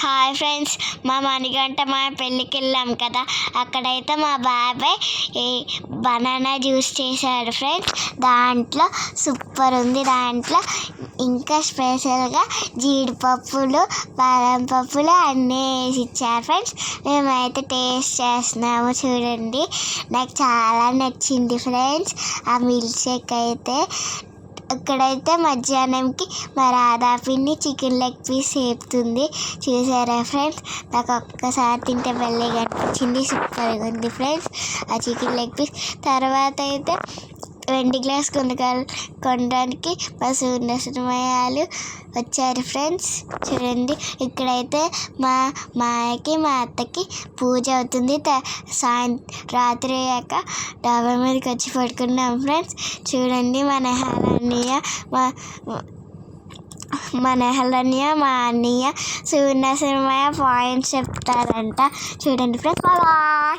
Hi friends, మా మణిగంట మా పెళ్ళికి వెళ్ళాం కదా, అక్కడైతే మా బాబాయ్ బనానా జ్యూస్ చేశాడు ఫ్రెండ్స్. దాంట్లో సూపర్ ఉంది. దాంట్లో ఇంకా స్పెషల్గా జీడిపప్పులు, బాదం పప్పులు అన్నీ వేసి ఇచ్చారు ఫ్రెండ్స్. మేమైతే టేస్ట్ చేస్తున్నాము, చూడండి. నాకు చాలా నచ్చింది ఫ్రెండ్స్ ఆ మిల్క్ షేక్ అయితే. ఇక్కడైతే మధ్యాహ్నంకి మా రాధా పిన్ని చికెన్ లెగ్ పీస్ వేపుతుంది, చూసారా ఫ్రెండ్స్. నాకు ఒక్కసారి తింటే భలేగా అనిపించింది, సూపర్గా ఉంది ఫ్రెండ్స్ ఆ చికెన్ లెగ్ పీస్. తర్వాత అయితే వెండి గ్లాస్ కొనడానికి మా సున్నమయాలు వచ్చారు ఫ్రెండ్స్. చూడండి, ఇక్కడైతే మా మాయకి మా అత్తకి పూజ అవుతుంది. రాత్రి అయ్యాక డాబా మీదకి వచ్చి పడుకున్నాం ఫ్రెండ్స్. చూడండి, మా నెహలన్య మా అన్నయ్య సున్నమయ పాయింట్స్ చెప్తారంట. చూడండి ఫ్రెండ్స్. బాయ్.